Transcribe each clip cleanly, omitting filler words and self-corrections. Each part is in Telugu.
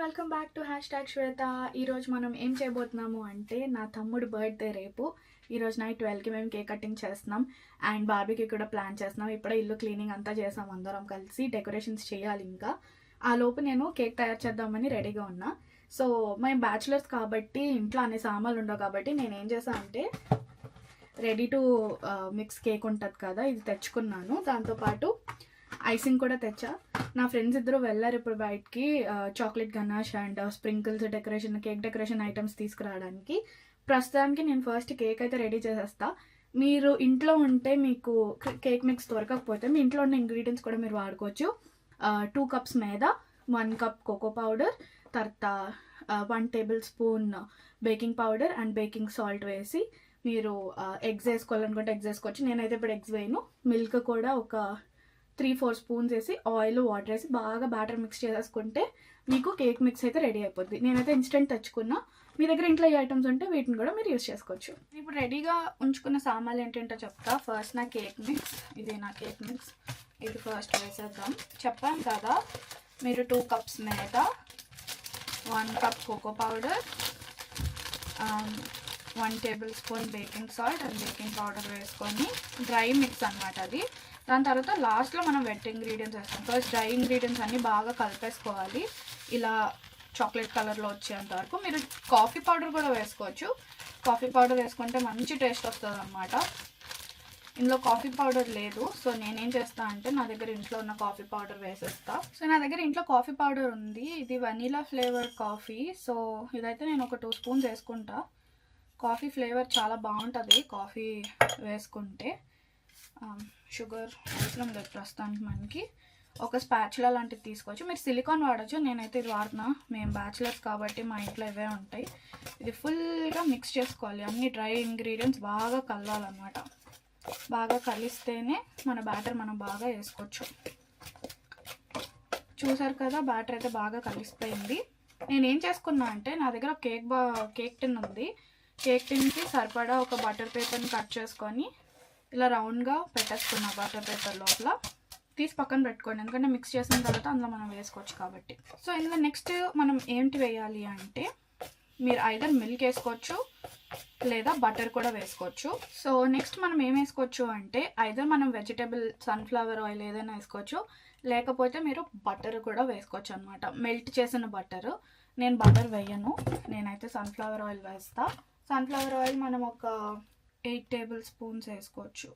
వెల్కమ్ బ్యాక్ టు #శ్వేత. ఈరోజు మనం ఏం చేయబోతున్నాము అంటే నా తమ్ముడు బర్త్డే రేపు. ఈరోజు నైట్ 12కి మేము కేక్ కటింగ్ చేస్తున్నాం అండ్ బార్బీకి కూడా ప్లాన్ చేస్తున్నాం. ఇప్పుడే ఇల్లు క్లీనింగ్ అంతా చేసాం, అందరం కలిసి డెకరేషన్స్ చేయాలి. ఇంకా ఆ లోపు నేను కేక్ తయారు చేద్దామని రెడీగా ఉన్నా. సో మేము బ్యాచులర్స్ కాబట్టి ఇంట్లో అన్ని సామాన్లు ఉండవు కాబట్టి నేను ఏం చేశాను అంటే రెడీ టు మిక్స్ కేక్ ఉంటుంది కదా, ఇది తెచ్చుకున్నాను. దాంతోపాటు ఐసింగ్ కూడా తెచ్చా. నా ఫ్రెండ్స్ ఇద్దరు వెళ్ళారు ఇప్పుడు బయటికి chocolate ganache and sprinkles decoration, cake decoration items తీసుకురావడానికి. ప్రస్తుతానికి నేను ఫస్ట్ కేక్ అయితే రెడీ చేసేస్తా. మీరు ఇంట్లో ఉంటే మీకు కేక్ మిక్స్ దొరకకపోతే మీ ఇంట్లో ఉన్న ఇంగ్రీడియంట్స్ కూడా మీరు వాడుకోవచ్చు. 2 cups maida, 1 cup cocoa powder, తర్వాత 1 tablespoon baking powder and baking salt వేసి మీరు ఎగ్స్ వేసుకోవాలనుకుంటే ఎగ్స్ వేసుకోవచ్చు. నేనైతే ఇప్పుడు ఎగ్స్ వేయను. మిల్క్ కూడా ఒక 3-4 స్పూన్స్ వేసి ఆయిల్ వాటర్ వేసి బాగా బ్యాటర్ మిక్స్ చేసేసుకుంటే మీకు కేక్ మిక్స్ అయితే రెడీ అయిపోద్ది. నేనైతే ఇన్స్టెంట్ తెచ్చుకున్నా. మీ దగ్గర ఇంట్లో ఈ ఐటమ్స్ ఉంటే వీటిని కూడా మీరు యూస్ చేసుకోవచ్చు. ఇప్పుడు రెడీగా ఉంచుకున్న సామాన్లు ఏంటంటో చెప్తా. ఫస్ట్ నా కేక్ మిక్స్, ఇది నా కేక్ మిక్స్, ఇది ఫస్ట్ వేసేద్దాం. చెప్పాను కదా, మీరు 2 cups maida, 1 cup cocoa powder, 1 tablespoon baking salt and baking powder వేసుకొని డ్రై మిక్స్ అన్నమాట అది. దాని తర్వాత లాస్ట్లో మనం వెట్ ఇంగ్రీడియంట్స్ వేస్తాం. ఫస్ట్ డ్రై ఇంగ్రీడియంట్స్ అన్నీ బాగా కలిపేసుకోవాలి, ఇలా చాక్లెట్ కలర్లో వచ్చేంత వరకు. మీరు కాఫీ పౌడర్ కూడా వేసుకోవచ్చు. కాఫీ పౌడర్ వేసుకుంటే మంచి టేస్ట్ వస్తుంది అన్నమాట. ఇందులో కాఫీ పౌడర్ లేదు, సో నేనేం చేస్తాను అంటే నా దగ్గర ఇంట్లో ఉన్న కాఫీ పౌడర్ వేసేస్తా. సో నా దగ్గర ఇంట్లో కాఫీ పౌడర్ ఉంది, ఇది వనీలా ఫ్లేవర్ కాఫీ. సో ఇదైతే నేను ఒక 2 స్పూన్స్ వేసుకుంటా. కాఫీ ఫ్లేవర్ చాలా బాగుంటుంది కాఫీ వేసుకుంటే. షుగర్ అవసరం లేదు ప్రస్తుతానికి. మనకి ఒక స్పాచులా లాంటిది తీసుకోవచ్చు. మీరు సిలికాన్ వాడచ్చు, నేనైతే ఇది వాడుతున్నా. మేము బ్యాచులర్స్ కాబట్టి మా ఇంట్లో ఇవే ఉంటాయి. ఇది ఫుల్గా మిక్స్ చేసుకోవాలి. అన్ని డ్రై ఇంగ్రీడియంట్స్ బాగా కలవాలన్నమాట. బాగా కలిస్తేనే మన బ్యాటర్ మనం బాగా వేసుకోవచ్చు. చూసారు కదా, బ్యాటర్ అయితే బాగా కలిసిపోయింది. నేనేం చేసుకున్నా అంటే నా దగ్గర కేక్ టిన్ ఉంది. కేక్ టిన్కి సరిపడా ఒక బటర్ పేపర్ని కట్ చేసుకొని ఇలా రౌండ్గా పెట్టేసుకున్నా. బటర్ పేపర్ లోపల తీసి పక్కన పెట్టుకోండి, ఎందుకంటే మిక్స్ చేసిన తర్వాత అందులో మనం వేసుకోవచ్చు కాబట్టి. సో ఇందులో నెక్స్ట్ మనం ఏంటి వేయాలి అంటే మీరు ఐదర్ మిల్క్ వేసుకోవచ్చు లేదా బటర్ కూడా వేసుకోవచ్చు. సో నెక్స్ట్ మనం ఏం వేసుకోవచ్చు అంటే ఐదర్ మనం వెజిటేబుల్ సన్ఫ్లవర్ ఆయిల్ ఏదైనా వేసుకోవచ్చు, లేకపోతే మీరు బటర్ కూడా వేసుకోవచ్చు అనమాట. మెల్ట్ చేసిన బటర్. నేను బటర్ వేయను, నేనైతే సన్ఫ్లవర్ ఆయిల్ వేస్తా. సన్ఫ్లవర్ ఆయిల్ మనం ఒక 8 టేబుల్ స్పూన్స్ వేసుకోవచ్చు.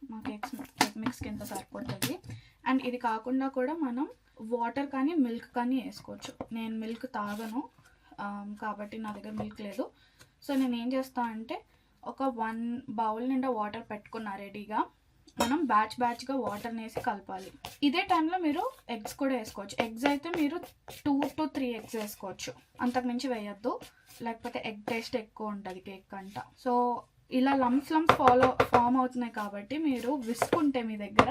మా కేక్ మిక్స్ కింద సరిపోతుంది. అండ్ ఇది కాకుండా కూడా మనం వాటర్ కానీ మిల్క్ కానీ వేసుకోవచ్చు. నేను మిల్క్ తాగను కాబట్టి నా దగ్గర మిల్క్ లేదు. సో నేను ఏం చేస్తాను అంటే ఒక 1 బౌల్ నిండా వాటర్ పెట్టుకున్నా రెడీగా. మనం బ్యాచ్గా వాటర్ని వేసి కలపాలి. ఇదే టైంలో మీరు ఎగ్స్ కూడా వేసుకోవచ్చు. ఎగ్స్ అయితే మీరు 2 to 3 ఎగ్స్ వేసుకోవచ్చు, అంతకుమించి వేయద్దు, లేకపోతే ఎగ్ టేస్ట్ ఎక్కువ ఉంటుంది కేక్ కంట. సో ఇలా లంప్స్ ఫామ్ అవుతున్నాయి కాబట్టి మీరు విస్క్ ఉంటే మీ దగ్గర,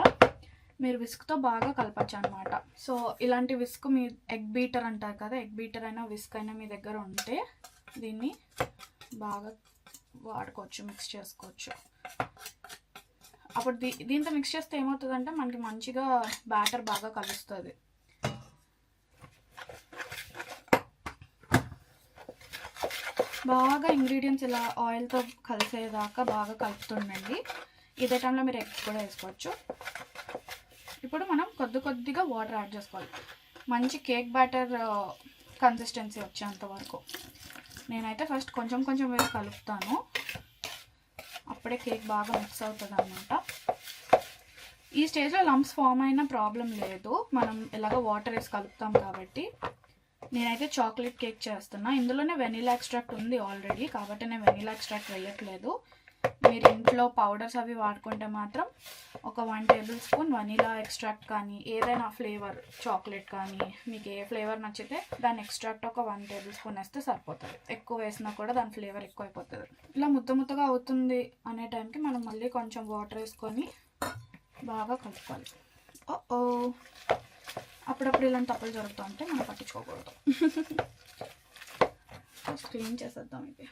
మీరు విస్క్తో బాగా కలపచ్చు అనమాట. సో ఇలాంటి విస్క్ మీ ఎగ్ బీటర్ అంటారు కదా, ఎగ్ బీటర్ అయినా విస్క్ అయినా మీ దగ్గర ఉంటే దీన్ని బాగా వాడుకోవచ్చు, మిక్స్ చేసుకోవచ్చు. అప్పుడు దీంతో మిక్స్ చేస్తే ఏమవుతుందంటే మనకి మంచిగా బ్యాటర్ బాగా కలుస్తుంది. బాగా ఇంగ్రీడియంట్స్ ఇలా ఆయిల్తో కలిసేదాకా బాగా కలుపుతుండండి. ఇదే టైంలో మీరు ఎగ్స్ కూడా వేసుకోవచ్చు. ఇప్పుడు మనం కొద్దిగా వాటర్ యాడ్ చేసుకోవాలి, మంచి కేక్ బ్యాటర్ కన్సిస్టెన్సీ వచ్చేంత వరకు. నేనైతే ఫస్ట్ కొంచెం వేసి కలుపుతాను, అప్పుడే కేక్ బాగా మిక్స్ అవుతుంది అన్నమాట. ఈ స్టేజ్లో లంప్స్ ఫామ్ అయినా ప్రాబ్లం లేదు, మనం ఇలాగ వాటర్ వేసి కలుపుతాం కాబట్టి. నేనైతే చాక్లెట్ కేక్ చేస్తున్నా. ఇందులోనే వెనీలా ఎక్స్ట్రాక్ట్ ఉంది ఆల్రెడీ, కాబట్టి నేను వెనీలా ఎక్స్ట్రాక్ట్ వేయట్లేదు. మీరు ఇంట్లో పౌడర్స్ అవి వాడుకుంటే మాత్రం ఒక 1 టేబుల్ స్పూన్ వనీలా ఎక్స్ట్రాక్ట్ కానీ ఏదైనా ఫ్లేవర్ చాక్లెట్ కానీ మీకు ఏ ఫ్లేవర్ నచ్చితే దాని ఎక్స్ట్రాక్ట్ ఒక 1 టేబుల్ స్పూన్ వేస్తే సరిపోతుంది. ఎక్కువ వేసినా కూడా దాని ఫ్లేవర్ ఎక్కువ అయిపోతుంది. ఇలా ముద్దగా అవుతుంది అనే టైంకి మనం మళ్ళీ కొంచెం వాటర్ వేసుకొని బాగా కలుపుకోవాలి. అప్పుడప్పుడు ఇలాంటి తప్పులు జరుగుతూ ఉంటే మనం పట్టించుకోకూడదు. క్లీన్ చేసేద్దాం. ఇది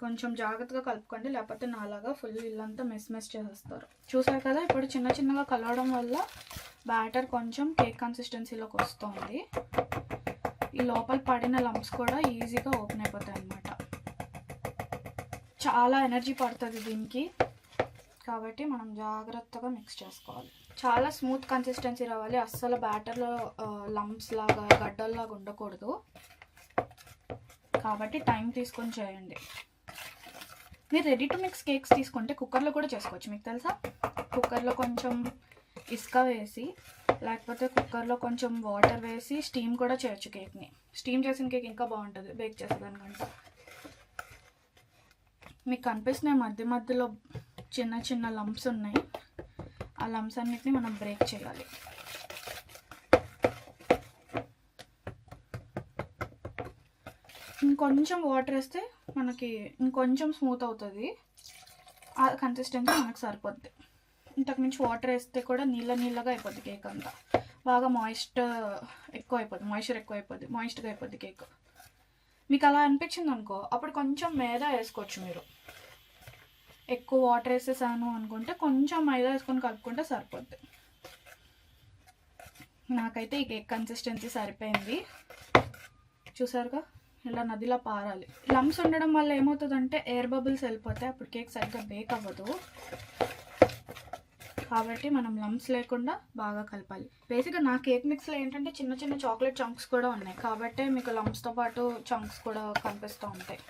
కొంచెం జాగ్రత్తగా కలుపుకోండి, లేకపోతే నాలాగా ఫుల్ ఇల్లంతా మెస్ చేసేస్తారు. చూసారు కదా, ఇప్పుడు చిన్నగా కలవడం వల్ల బ్యాటర్ కొంచెం కేక్ కన్సిస్టెన్సీలోకి వస్తుంది. ఈ లోపల పడిన లంప్స్ కూడా ఈజీగా ఓపెన్ అయిపోతాయి అన్నమాట. చాలా ఎనర్జీ పడుతుంది దీనికి, కాబట్టి మనం జాగ్రత్తగా మిక్స్ చేసుకోవాలి. చాలా స్మూత్ కన్సిస్టెన్సీ రావాలి, అస్సలు బ్యాటర్లో లంప్స్ లాగా గడ్డల్లాగా ఉండకూడదు. కాబట్టి టైం తీసుకొని చేయండి. మీరు రెడీ టు మిక్స్ కేక్స్ తీసుకుంటే కుక్కర్లో కూడా చేసుకోవచ్చు. మీకు తెలుసా, కుక్కర్లో కొంచెం ఇసుక వేసి లేకపోతే కుక్కర్లో కొంచెం వాటర్ వేసి స్టీమ్ కూడా చేయొచ్చు కేక్ని. స్టీమ్ చేసిన కేక్ ఇంకా బాగుంటుంది బేక్ చేసేదానికంటే. మీకు కనిపిస్తున్నాయి మధ్య మధ్యలో చిన్న చిన్న లంప్స్ ఉన్నాయి. ఆ లంప్స్ అన్నిటిని మనం బ్రేక్ చేయాలి. ఇంకొంచెం వాటర్ వేస్తే మనకి ఇంకొంచెం స్మూత్ అవుతుంది. ఆ కన్సిస్టెన్సీ మనకు సరిపోద్ది. ఇంతకుమించి వాటర్ వేస్తే కూడా నీళ్ళగా అయిపోద్ది కేక్ అంతా. బాగా మాయిస్చర్ ఎక్కువ అయిపోద్ది కేక్. మీకు అలా అనిపించింది అనుకో, అప్పుడు కొంచెం మైదా వేసుకోవచ్చు. మీరు ఎక్కువ వాటర్ వేసేసాను అనుకుంటే కొంచెం మైదా వేసుకొని కలుపుకుంటే సరిపోద్ది. నాకైతే ఈ కేక్ కన్సిస్టెన్సీ సరిపోయింది. చూసారుగా, ఇలా నదిలా పారాలి. లంప్స్ ఉండడం వల్ల ఏమవుతుందంటే ఎయిర్ బబుల్స్ వెళ్ళిపోతాయి, అప్పుడు కేక్ సరిగ్గా బేక్ అవ్వదు. కాబట్టి మనం లంప్స్ లేకుండా బాగా కలపాలి. బేసిక్గా నా కేక్ మిక్స్లో ఏంటంటే చిన్న చిన్న చాక్లెట్ చంక్స్ కూడా ఉన్నాయి, కాబట్టి మీకు లంప్స్తో పాటు చంక్స్ కూడా కనిపిస్తూ ఉంటాయి.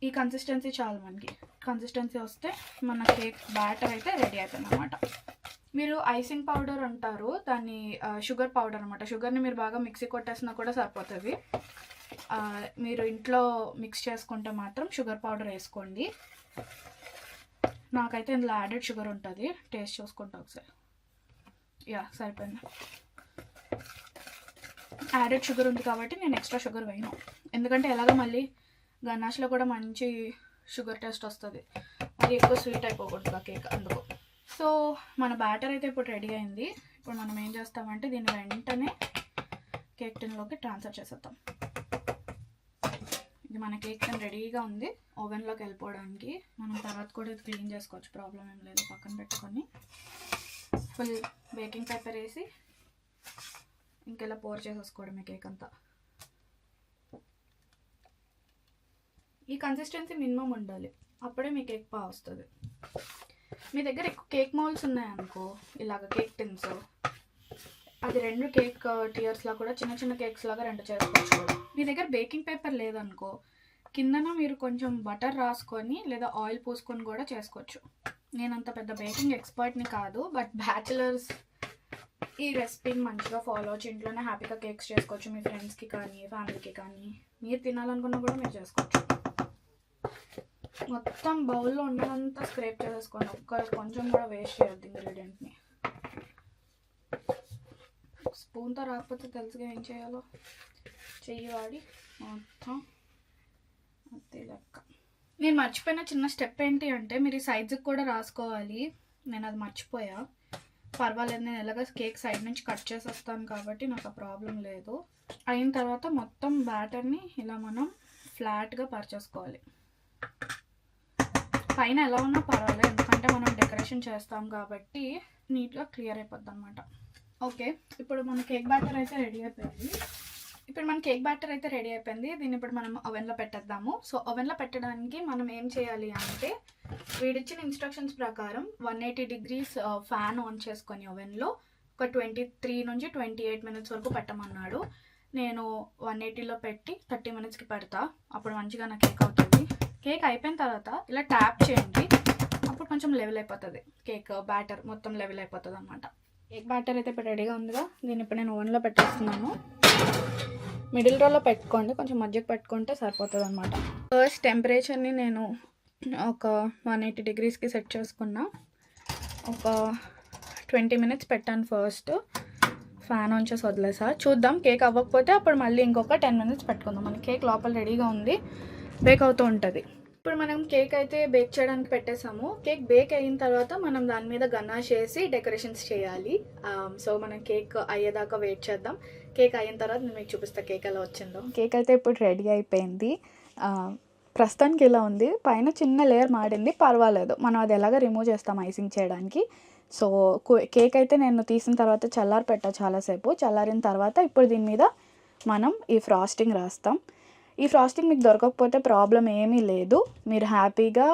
ఈ కన్సిస్టెన్సీ చాలు మనకి. కన్సిస్టెన్సీ వస్తే మన కేక్ బ్యాటర్ అయితే రెడీ అయిపోయింది అనమాట. మీరు ఐసింగ్ పౌడర్ అంటారు దాన్ని, షుగర్ పౌడర్ అనమాట. షుగర్ని మీరు బాగా మిక్సీ కొట్టేసినా కూడా సరిపోతుంది. మీరు ఇంట్లో మిక్స్ చేసుకుంటే మాత్రం షుగర్ పౌడర్ వేసుకోండి. నాకైతే ఇందులో యాడెడ్ షుగర్ ఉంటుంది, టేస్ట్ చూసుకుంటా ఒకసారి. యా, సరిపోయింది. యాడెడ్ షుగర్ ఉంది కాబట్టి నేను ఎక్స్ట్రా షుగర్ వేయను, ఎందుకంటే ఎలాగో మళ్ళీ గనాష్లో కూడా మంచి షుగర్ టేస్ట్ వస్తుంది. అది ఎక్కువ స్వీట్ అయిపోకూడదు కేక్, అందుకు. సో మన బ్యాటర్ అయితే ఇప్పుడు రెడీ అయింది. ఇప్పుడు మనం ఏం చేస్తామంటే దీన్ని వెంటనే కేక్ టిన్లోకి ట్రాన్స్ఫర్ చేసేద్దాం. ఇది మన కేక్ టిన్ రెడీగా ఉంది ఓవెన్లోకి వెళ్ళిపోవడానికి. మనం తర్వాత కూడా ఇది క్లీన్ చేసుకోవచ్చు, ప్రాబ్లం ఏం లేదు. పక్కన పెట్టుకొని ఫుల్ బేకింగ్ పేపర్ వేసి ఇంకెలా పోర్ చేసేసుకోవడమే కేక్ అంతా. ఈ కన్సిస్టెన్సీ మినిమం ఉండాలి, అప్పుడే మీ కేక్ బాగా వస్తుంది. మీ దగ్గర ఎక్కువ కేక్ మౌల్డ్స్ ఉన్నాయనుకో, ఇలాగ కేక్ టిన్స్, అది 2 కేక్ టియర్స్లా కూడా చిన్న చిన్న కేక్స్ లాగా 2 చేసుకోవచ్చు. మీ దగ్గర బేకింగ్ పేపర్ లేదనుకో, కిందన మీరు కొంచెం బటర్ రాసుకొని లేదా ఆయిల్ పూసుకొని కూడా చేసుకోవచ్చు. నేను అంత పెద్ద బేకింగ్ ఎక్స్పర్ట్ని కాదు, బట్ బ్యాచిలర్స్ ఈ రెసిపీని మంచిగా ఫాలో వచ్చి ఇంట్లోనే హ్యాపీగా కేక్స్ చేసుకోవచ్చు. మీ ఫ్రెండ్స్కి కానీ ఫ్యామిలీకి కానీ, మీరు తినాలనుకున్నా కూడా మీరు చేసుకోవచ్చు. మొత్తం బౌల్లో ఉన్నదంతా స్క్రేప్ చేసేసుకోండి, కొంచెం కూడా వేస్ట్ చేయొద్దు ఇంగ్రీడియంట్ని. స్పూన్తో రాకపోతే తెలుసుగా ఏం చేయాలో, చెయ్యి వాడి మొత్తం అంతే లెక్క. నేను మర్చిపోయిన చిన్న స్టెప్ ఏంటి అంటే, మీరు ఈ సైడ్కి కూడా రాసుకోవాలి. నేను అది మర్చిపోయా, పర్వాలేదు. నేను ఎలాగ కేక్ సైడ్ నుంచి కట్ చేసేస్తాను కాబట్టి నాకు ఆ ప్రాబ్లం లేదు. అయిన తర్వాత మొత్తం బ్యాటర్ని ఇలా మనం ఫ్లాట్గా పరిచేసుకోవాలి. పైన ఎలా ఉన్నా పర్వాలేదు, ఎందుకంటే మనం డెకరేషన్ చేస్తాం కాబట్టి నీట్గా క్లియర్ అయిపోద్ది అనమాట. ఓకే, ఇప్పుడు మన కేక్ బ్యాటర్ అయితే రెడీ అయిపోయింది. దీన్ని ఇప్పుడు మనం ఓవెన్లో పెట్టేద్దాము. సో ఓవెన్లో పెట్టడానికి మనం ఏం చేయాలి అంటే, వీడిచ్చిన ఇన్స్ట్రక్షన్స్ ప్రకారం 180 degrees ఫ్యాన్ ఆన్ చేసుకొని ఓవెన్లో ఒక 23 నుంచి 28 minutes వరకు పెట్టమన్నాడు. నేను 180లో పెట్టి 30 minutesకి పెడతా, అప్పుడు మంచిగా నా కేక్ అవుతుంది. కేక్ అయిపోయిన తర్వాత ఇలా ట్యాప్ చేయండి, అప్పుడు కొంచెం లెవెల్ అయిపోతుంది కేక్ బ్యాటర్, మొత్తం లెవెల్ అయిపోతుంది అనమాట. కేక్ బ్యాటర్ అయితే ఇప్పుడు రెడీగా ఉందిగా, దీన్ని ఇప్పుడు నేను ఓవెన్లో పెట్టేస్తున్నాను. మిడిల్ రోలో పెట్టుకోండి, కొంచెం మధ్యకి పెట్టుకుంటే సరిపోతుంది అనమాట. ఫస్ట్ టెంపరేచర్ని నేను ఒక 180 degreesకి సెట్ చేసుకున్నా. ఒక 20 minutes పెట్టాను ఫస్ట్. ఫ్యాన్ ఆన్ చేసి వదిలేసా. చూద్దాం, కేక్ అవ్వకపోతే అప్పుడు మళ్ళీ ఇంకొక 10 minutes పెట్టుకుందాం. మన కేక్ లోపల రెడీగా ఉంది, బేక్ అవుతూ ఉంటుంది. ఇప్పుడు మనం కేక్ అయితే బేక్ చేయడానికి పెట్టేసాము. కేక్ బేక్ అయిన తర్వాత మనం దాని మీద గనాష్ చేసి డెకరేషన్స్ చేయాలి. సో మనం కేక్ అయ్యేదాకా వెయిట్ చేద్దాం. కేక్ అయిన తర్వాత నేను మీకు చూపిస్తా కేక్ ఎలా వచ్చిందో. కేక్ అయితే ఇప్పుడు రెడీ అయిపోయింది. ప్రస్తుతానికి ఇలా ఉంది, పైన చిన్న లేయర్ మాడింది, పర్వాలేదు. మనం అది ఎలాగ రిమూవ్ చేస్తాం ఐసింగ్ చేయడానికి. సో కేక్ అయితే నేను తీసిన తర్వాత చల్లారి పెట్టా చాలాసేపు. చల్లారిన తర్వాత ఇప్పుడు దీని మీద మనం ఈ ఫ్రాస్టింగ్ రాస్తాం. ఈ ఫ్రాస్టింగ్ మీకు దొరకకపోతే ప్రాబ్లం ఏమీ లేదు. మీరు హ్యాపీగా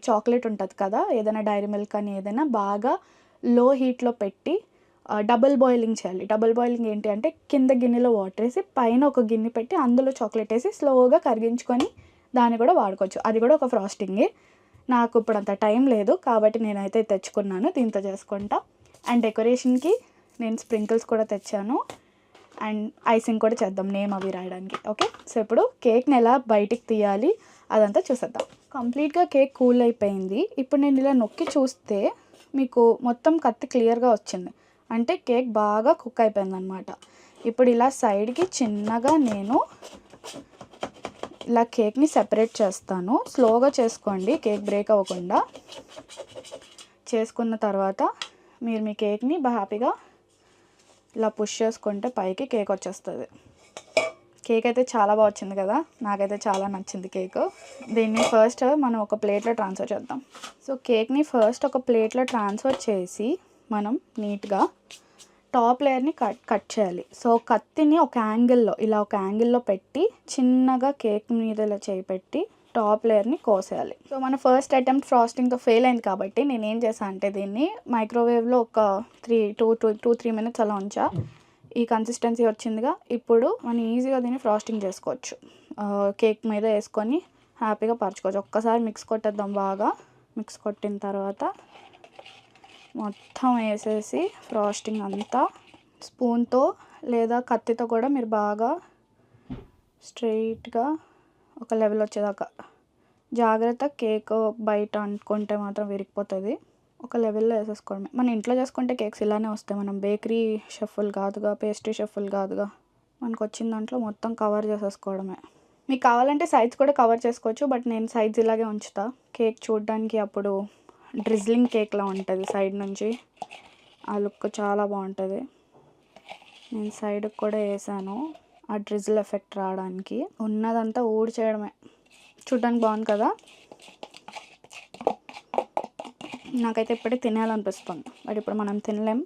చాక్లెట్ ఉంటుంది కదా, ఏదైనా డైరీ మిల్క్ అని ఏదైనా బాగా లో హీట్లో పెట్టి డబుల్ బాయిలింగ్ చేయాలి. డబుల్ బాయిలింగ్ ఏంటి అంటే కింద గిన్నెలో వాటర్ వేసి పైన ఒక గిన్నె పెట్టి అందులో చాక్లెట్ వేసి స్లోగా కరిగించుకొని దాన్ని కూడా వాడుకోవచ్చు. అది కూడా ఒక ఫ్రాస్టింగే. నాకు ఇప్పుడు అంత టైం లేదు కాబట్టి నేనైతే తెచ్చుకున్నాను, దీంతో చేసుకుంటా. అండ్ డెకరేషన్కి నేను స్ప్రింకిల్స్ కూడా తెచ్చాను. అండ్ ఐసింగ్ కూడా చేద్దాం నేమ్ అవి రాయడానికి. ఓకే, సో ఇప్పుడు కేక్ని ఎలా బయటికి తీయాలి అదంతా చూసేద్దాం. కంప్లీట్గా కేక్ కూల్ అయిపోయింది. ఇప్పుడు నేను ఇలా నొక్కి చూస్తే మీకు మొత్తం కత్తి క్లియర్గా వచ్చింది, అంటే కేక్ బాగా కుక్ అయిపోయింది అనమాట. ఇప్పుడు ఇలా సైడ్కి చిన్నగా నేను ఇలా కేక్ని సెపరేట్ చేస్తాను. స్లోగా చేసుకోండి, కేక్ బ్రేక్ అవ్వకుండా. చేసుకున్న తర్వాత మీరు మీ కేక్ని హ్యాపీగా ఇలా పుష్ చేసుకుంటే పైకి కేక్ వచ్చేస్తుంది. కేక్ అయితే చాలా బాగా వచ్చింది కదా, నాకైతే చాలా నచ్చింది కేక్. దీన్ని ఫస్ట్ మనం ఒక ప్లేట్లో ట్రాన్స్ఫర్ చేద్దాం. సో కేక్ని ఫస్ట్ ఒక ప్లేట్లో ట్రాన్స్ఫర్ చేసి మనం నీట్గా టాప్ లేయర్ని కట్ చేయాలి. సో కత్తిని ఒక యాంగిల్లో పెట్టి చిన్నగా కేక్ మీద ఇలా చేయి పెట్టి టాప్ లేయర్ని కోసేయాలి. సో మన ఫస్ట్ అటెంప్ట్ ఫ్రాస్టింగ్తో ఫెయిల్ అయింది కాబట్టి నేను ఏం చేశాను అంటే దీన్ని మైక్రోవేవ్లో ఒక 3 మినిట్స్ అలా ఉంచా. ఈ కన్సిస్టెన్సీ వచ్చిందిగా. ఇప్పుడు మనం ఈజీగా దీన్ని ఫ్రాస్టింగ్ చేసుకోవచ్చు. కేక్ మీద వేసుకొని హ్యాపీగా పరచుకోవచ్చు. ఒక్కసారి మిక్స్ కొట్టేద్దాం. బాగా మిక్స్ కొట్టిన తర్వాత మొత్తం వేసేసి ఫ్రాస్టింగ్ అంతా స్పూన్తో లేదా కత్తితో కూడా మీరు బాగా స్ట్రెయిట్గా ఒక లెవెల్ వచ్చేదాకా జాగ్రత్త. కేక్ బయట అనుకుంటే మాత్రం విరిగిపోతుంది. ఒక లెవెల్లో వేసేసుకోవడమే. మన ఇంట్లో చేసుకుంటే కేక్స్ ఇలానే వస్తాయి. మనం బేకరీ షెఫ్లు కాదుగా, పేస్ట్రీ షెఫ్లు కాదుగా. మనకు వచ్చిన దాంట్లో మొత్తం కవర్ చేసేసుకోవడమే. మీకు కావాలంటే సైడ్స్ కూడా కవర్ చేసుకోవచ్చు, బట్ నేను సైడ్స్ ఇలాగే ఉంచుతా. కేక్ చూడడానికి అప్పుడు డ్రిజ్లింగ్ కేక్లా ఉంటుంది సైడ్ నుంచి, ఆ లుక్ చాలా బాగుంటుంది. నేను సైడ్కి కూడా వేసాను ఆ డ్రిజిల్ ఎఫెక్ట్ రావడానికి. ఉన్నదంతా ఊడి చేయడమే. చూడడానికి బాగుంది కదా. నాకైతే ఇప్పుడే తినేయాలనిపిస్తుంది, బట్ ఇప్పుడు మనం తినలేం,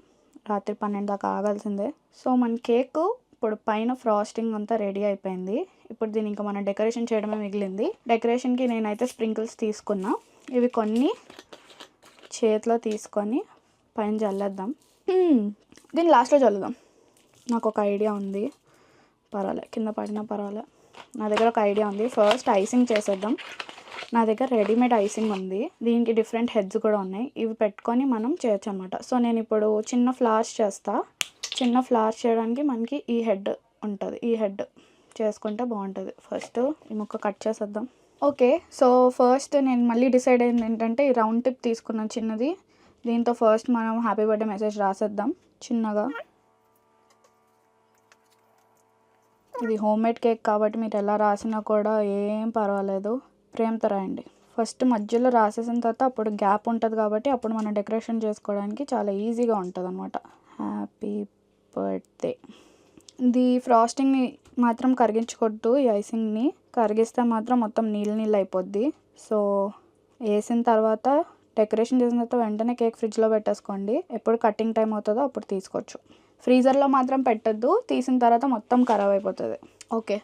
రాత్రి 12 దాకా ఆగాల్సిందే. సో మన కేక్ ఇప్పుడు పైన ఫ్రాస్టింగ్ అంతా రెడీ అయిపోయింది. ఇప్పుడు దీన్ని ఇంకా మనం డెకరేషన్ చేయడమే మిగిలింది. డెకరేషన్కి నేనైతే స్ప్రింకిల్స్ తీసుకున్నా. ఇవి కొన్ని చేతిలో తీసుకొని పైన చల్లేద్దాం. దీన్ని లాస్ట్లో చల్లుదాం. నాకు ఒక ఐడియా ఉంది, పర్వాలేదు కింద పడినా పర్వాలేదు. నా దగ్గర ఒక ఐడియా ఉంది. ఫస్ట్ ఐసింగ్ చేసేద్దాం. నా దగ్గర రెడీమేడ్ ఐసింగ్ ఉంది. దీనికి డిఫరెంట్ హెడ్స్ కూడా ఉన్నాయి. ఇవి పెట్టుకొని మనం చేయొచ్చు అనమాట. సో నేను ఇప్పుడు చిన్న ఫ్లవర్స్ చేస్తా. చిన్న ఫ్లవర్స్ చేయడానికి మనకి ఈ హెడ్ ఉంటుంది. ఈ హెడ్ చేసుకుంటే బాగుంటుంది. ఫస్ట్ ఈ ముక్క కట్ చేసేద్దాం. ఓకే, సో ఫస్ట్ నేను మళ్ళీ డిసైడ్ అయింది ఏంటంటే ఈ రౌండ్ టిప్ తీసుకున్నాను చిన్నది. దీంతో ఫస్ట్ మనం హ్యాపీ బర్త్డే మెసేజ్ రాసేద్దాం చిన్నగా. ఇది హోమ్ మేడ్ కేక్ కాబట్టి మీరు ఎలా రాసినా కూడా ఏం పర్వాలేదు, ప్రేమతో రాయండి. ఫస్ట్ మధ్యలో రాసేసిన తర్వాత అప్పుడు గ్యాప్ ఉంటుంది కాబట్టి అప్పుడు మనం డెకరేషన్ చేసుకోవడానికి చాలా ఈజీగా ఉంటుంది అనమాట. Happy birthday. ఇది ఫ్రాస్టింగ్ని మాత్రం కరిగించకూడదు. ఈ ఐసింగ్ని కరిగిస్తే మాత్రం మొత్తం నీళ్ళు అయిపోద్ది. సో వేసిన తర్వాత డెకరేషన్ చేసిన తర్వాత వెంటనే కేక్ ఫ్రిడ్జ్లో పెట్టేసుకోండి. ఎప్పుడు కటింగ్ టైం అవుతుందో అప్పుడు తీసుకోవచ్చు. ఫ్రీజర్లో మాత్రం పెట్టద్దు, తీసిన తర్వాత మొత్తం ఖరాబ్ అయిపోతుంది. ఓకే,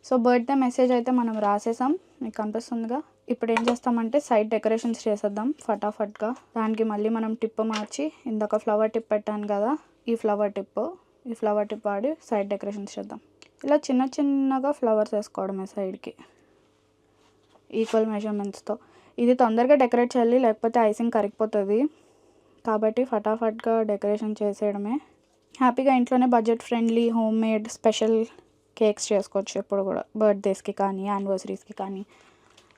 సో బర్త్డే మెసేజ్ అయితే మనం రాసేసాం, మీకు కనిపిస్తుందిగా. ఇప్పుడు ఏం చేస్తామంటే సైడ్ డెకరేషన్స్ చేసేద్దాం ఫటాఫట్గా. దానికి మళ్ళీ మనం టిప్ మార్చి ఇందాక ఫ్లవర్ టిప్ పెట్టాను కదా, ఈ ఫ్లవర్ టిప్ వాడి సైడ్ డెకరేషన్స్ చేద్దాం. ఇలా చిన్న చిన్నగా ఫ్లవర్స్ వేసుకోవడమే సైడ్కి ఈక్వల్ మెజర్మెంట్స్తో. ఇది తొందరగా డెకరేట్ చేయాలి, లేకపోతే ఐసింగ్ కరిగిపోతుంది. కాబట్టి ఫటాఫట్గా డెకరేషన్ చేసేయడమే. హ్యాపీగా ఇంట్లోనే budget friendly home made special cakes చేసుకోవచ్చు. ఎప్పుడు కూడా బర్త్డేస్కి కానీ యానివర్సరీస్కి కానీ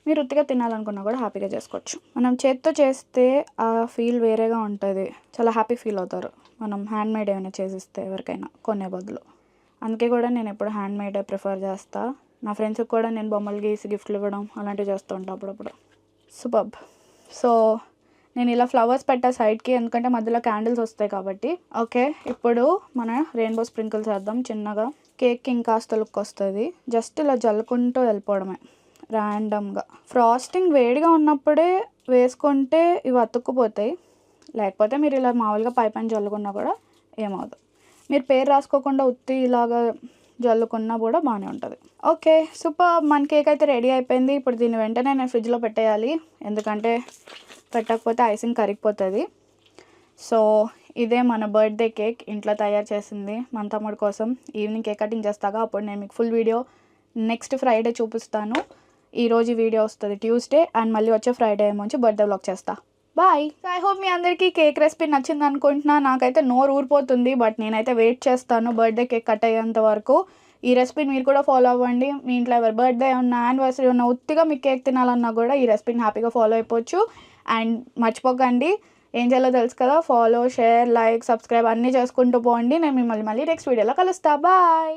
మీరు ఉత్తిగా తినాలనుకున్నా కూడా హ్యాపీగా చేసుకోవచ్చు. మనం చేత్తో చేస్తే ఆ ఫీల్ వేరేగా ఉంటుంది, చాలా హ్యాపీ ఫీల్ అవుతారు. మనం హ్యాండ్ మేడ్ ఏమైనా చేసిస్తే ఎవరికైనా కొనే బదులు. అందుకే కూడా నేను ఎప్పుడు హ్యాండ్ మేడే ప్రిఫర్ చేస్తాను. నా ఫ్రెండ్స్కి కూడా నేను బొమ్మలు గీసి గిఫ్ట్లు ఇవ్వడం అలాంటివి చేస్తూ ఉంటాను అప్పుడప్పుడు. సూపర్బ్. సో నేను ఇలా ఫ్లవర్స్ పెట్టా సైడ్కి, ఎందుకంటే మధ్యలో క్యాండిల్స్ వస్తాయి కాబట్టి. ఓకే, ఇప్పుడు మన రెయిన్బో స్ప్రింకిల్స్ వేద్దాం చిన్నగా. కేక్కి ఇంకాస్త లుక్ వస్తుంది. జస్ట్ ఇలా జల్లుకుంటూ వెళ్ళిపోవడమే ర్యాండమ్గా. ఫ్రాస్టింగ్ వేడిగా ఉన్నప్పుడే వేసుకుంటే ఇవి అతుక్కుపోతాయి, లేకపోతే మీరు ఇలా మామూలుగా పైన జల్లుకున్నా కూడా ఏమవుతుంది. మీరు పేరు రాసుకోకుండా ఉత్తి ఇలాగా జల్లుకున్నా కూడా బాగానే ఉంటుంది. Okay, super. మన కేక్ అయితే రెడీ అయిపోయింది. ఇప్పుడు దీన్ని వెంటనే నేను ఫ్రిడ్జ్లో పెట్టేయాలి, ఎందుకంటే పెట్టకపోతే ఐసింగ్ కరిగిపోతుంది. సో ఇదే మన బర్త్డే కేక్, ఇంట్లో తయారు చేసింది మన తమ్ముడు కోసం. ఈవినింగ్ కేక్ కటింగ్ చేస్తాగా, అప్పుడు నేను మీకు ఫుల్ వీడియో నెక్స్ట్ ఫ్రైడే చూపిస్తాను. ఈరోజు వీడియో వస్తుంది ట్యూస్డే, అండ్ మళ్ళీ వచ్చే ఫ్రైడే ఏమొచ్చి బర్త్డే వ్లాగ్ చేస్తా. బాయ్. ఐ హోప్ మీ అందరికీ కేక్ రెసిపీ నచ్చింది అనుకుంటున్నా. నాకైతే నోరు ఊరిపోతుంది, బట్ నేనైతే వెయిట్ చేస్తాను బర్త్డే కేక్ కట్ అయ్యేంత వరకు. ఈ రెసిపీని మీరు కూడా ఫాలో అవ్వండి. మీ ఇంట్లో ఎవరు బర్త్డే ఉన్న, యానివర్సరీ ఉన్న, ఉత్తిగా మీకు కేక్ తినాలన్నా కూడా ఈ రెసిపీని హ్యాపీగా ఫాలో అయిపోవచ్చు. అండ్ మర్చిపోకండి, ఏం చేయాలో తెలుసు కదా, ఫాలో, షేర్, లైక్, సబ్స్క్రైబ్ అన్నీ చేసుకుంటూ పోండి. నేను మిమ్మల్ని మళ్ళీ నెక్స్ట్ వీడియోలో కలుస్తా. బాయ్.